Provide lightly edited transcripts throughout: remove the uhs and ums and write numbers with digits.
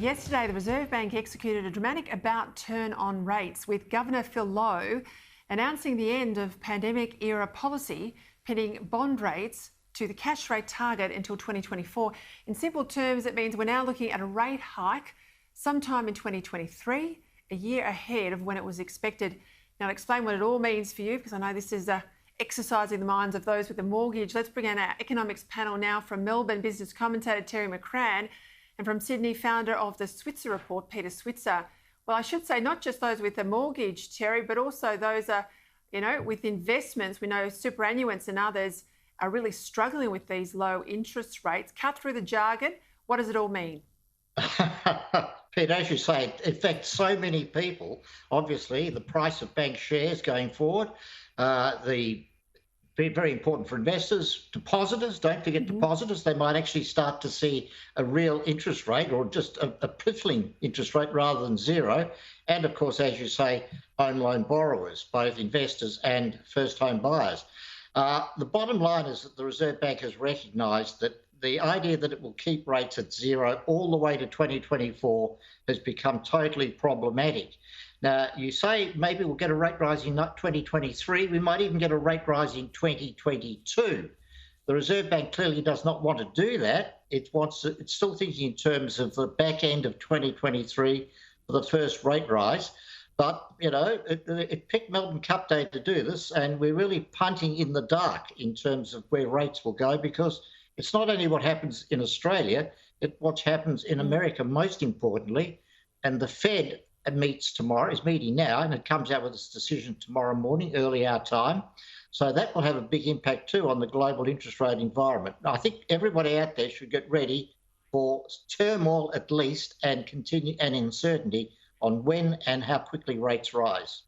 Yesterday, the Reserve Bank executed a dramatic about-turn on rates, with Governor Phil Lowe announcing the end of pandemic-era policy, pinning bond rates to the cash rate target until 2024. In simple terms, it means we're now looking at a rate hike sometime in 2023, a year ahead of when it was expected. Now, to explain what it all means for you, because I know this is exercising the minds of those with a mortgage, let's bring in our economics panel now. From Melbourne, business commentator Terry McCrann, and from Sydney, founder of the Switzer Report, Peter Switzer. Well, I should say not just those with a mortgage, Terry, but also those, with investments. We know superannuants and others are really struggling with these low interest rates. Cut through the jargon. What does it all mean? Pete, as you say, it affects so many people. Obviously, the price of bank shares going forward, very important for investors. Depositors, don't forget depositors. They might actually start to see a real interest rate, or just a piffling interest rate rather than zero. And of course, as you say, home loan borrowers, both investors and first home buyers. The bottom line is that the Reserve Bank has recognised that the idea that it will keep rates at zero all the way to 2024 has become totally problematic. Now, you say maybe we'll get a rate rise in 2023. We might even get a rate rise in 2022. The Reserve Bank clearly does not want to do that. It's still thinking in terms of the back end of 2023 for the first rate rise. But, it picked Melbourne Cup Day to do this, and we're really punting in the dark in terms of where rates will go, because it's not only what happens in Australia, it's what happens in America, most importantly. And the Fed is meeting now, and it comes out with its decision tomorrow morning, early our time. So that will have a big impact too on the global interest rate environment. I think everybody out there should get ready for turmoil at least, and uncertainty on when and how quickly rates rise.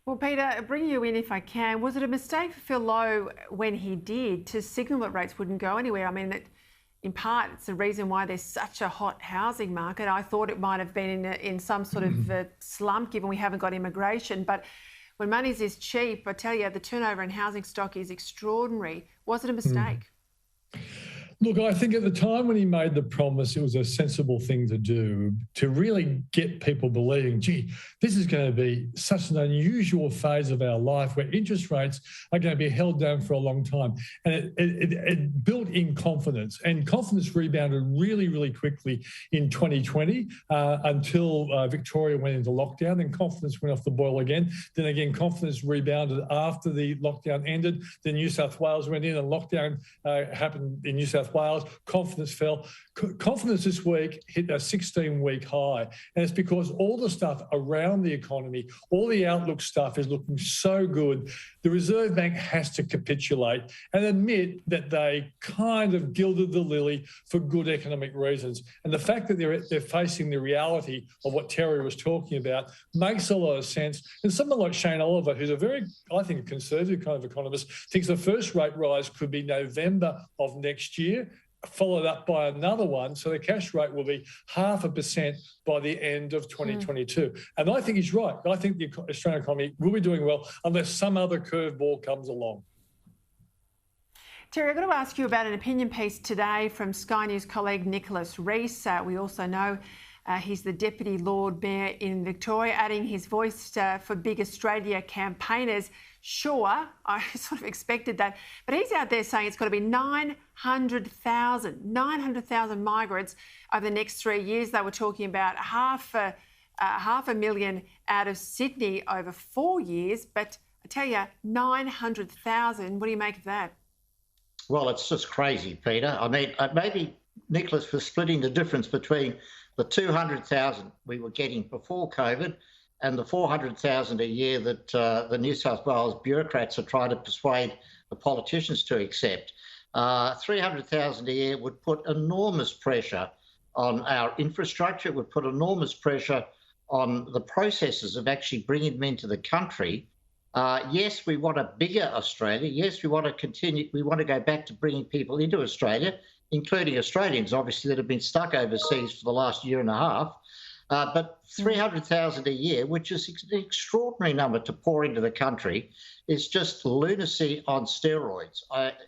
Well, Peter, bring you in if I can. Was it a mistake for Phil Lowe when he did to signal that rates wouldn't go anywhere? I mean, in part, it's the reason why there's such a hot housing market. I thought it might have been in some sort of slump, given we haven't got immigration. But when money's this cheap, I tell you, the turnover in housing stock is extraordinary. Was it a mistake? Look, I think at the time when he made the promise, it was a sensible thing to do, to really get people believing, gee, this is going to be such an unusual phase of our life where interest rates are going to be held down for a long time. And it built in confidence, and confidence rebounded really, really quickly in 2020 until Victoria went into lockdown. Then confidence went off the boil again. Then again, confidence rebounded after the lockdown ended. Then New South Wales went in and lockdown happened in New South Wales. Confidence fell. Confidence this week hit a 16-week high, and it's because all the stuff around the economy, all the outlook stuff is looking so good. The Reserve Bank has to capitulate and admit that they kind of gilded the lily for good economic reasons. And the fact that they're facing the reality of what Terry was talking about makes a lot of sense. And someone like Shane Oliver, who's a very, I think, a conservative kind of economist, thinks the first rate rise could be November of next year, followed up by another one. So the cash rate will be 0.5% by the end of 2022. And I think he's right. I think the Australian economy will be doing well unless some other curveball comes along. Terry, I've got to ask you about an opinion piece today from Sky News colleague Nicholas Rees. We also know he's the Deputy Lord Mayor in Victoria, adding his voice for Big Australia campaigners. Sure, I sort of expected that. But he's out there saying it's got to be 900,000 migrants over the next 3 years. They were talking about half a million out of Sydney over 4 years. But I tell you, 900,000, what do you make of that? Well, it's just crazy, Peter. I mean, maybe Nicholas was splitting the difference between the 200,000 we were getting before COVID and the 400,000 a year that the New South Wales bureaucrats are trying to persuade the politicians to accept. 300,000 a year would put enormous pressure on our infrastructure. It would put enormous pressure on the processes of actually bringing them into the country. Yes, we want a bigger Australia. Yes, we want to continue. We want to go back to bringing people into Australia, including Australians, obviously, that have been stuck overseas for the last year and a half. But 300,000 a year, which is an extraordinary number to pour into the country, is just lunacy on steroids.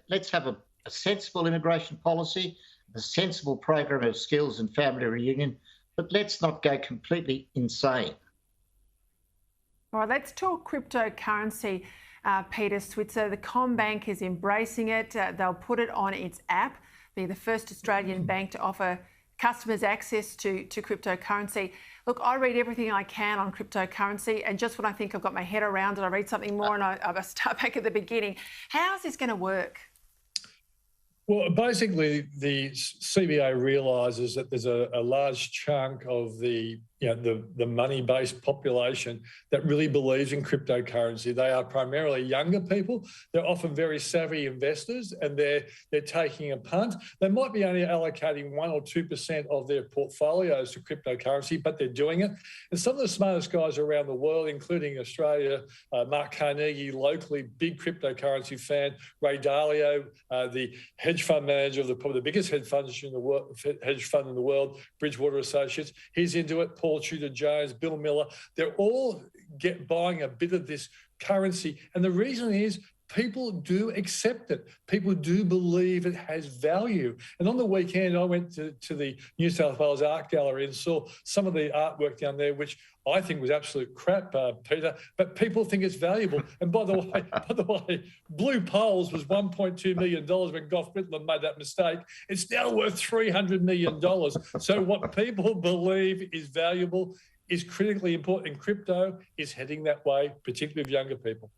Let's have a sensible immigration policy, a sensible program of skills and family reunion, but let's not go completely insane. All right, let's talk cryptocurrency, Peter Switzer. The CommBank is embracing it. They'll put it on its app, be the first Australian bank to offer customers access to cryptocurrency. Look, I read everything I can on cryptocurrency, and just when I think I've got my head around it, I read something more and I start back at the beginning. How's this going to work? Well, basically, the CBA realises that there's a large chunk of the money-based population that really believes in cryptocurrency. They are primarily younger people. They're often very savvy investors, and they're taking a punt. They might be only allocating 1 or 2% of their portfolios to cryptocurrency, but they're doing it. And some of the smartest guys around the world, including Australia, Mark Carnegie, locally big cryptocurrency fan, Ray Dalio, the hedge fund manager of probably the biggest hedge fund in the world, Bridgewater Associates, he's into it. Paul Tudor-Jones, Bill Miller, they're all buying a bit of this currency. And the reason is people do accept it. People do believe it has value. And on the weekend, I went to the New South Wales Art Gallery and saw some of the artwork down there, which I think was absolute crap, Peter, but people think it's valuable. And by the way, Blue Poles was $1.2 million when Gough Whitlam made that mistake. It's now worth $300 million. So what people believe is valuable is critically important, and crypto is heading that way, particularly with younger people.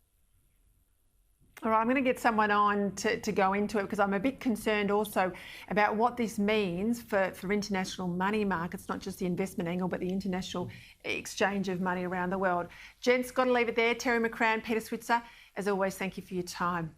All right, I'm going to get someone on to go into it, because I'm a bit concerned also about what this means for international money markets, not just the investment angle, but the international exchange of money around the world. Gents, got to leave it there. Terry McCrann, Peter Switzer, as always, thank you for your time.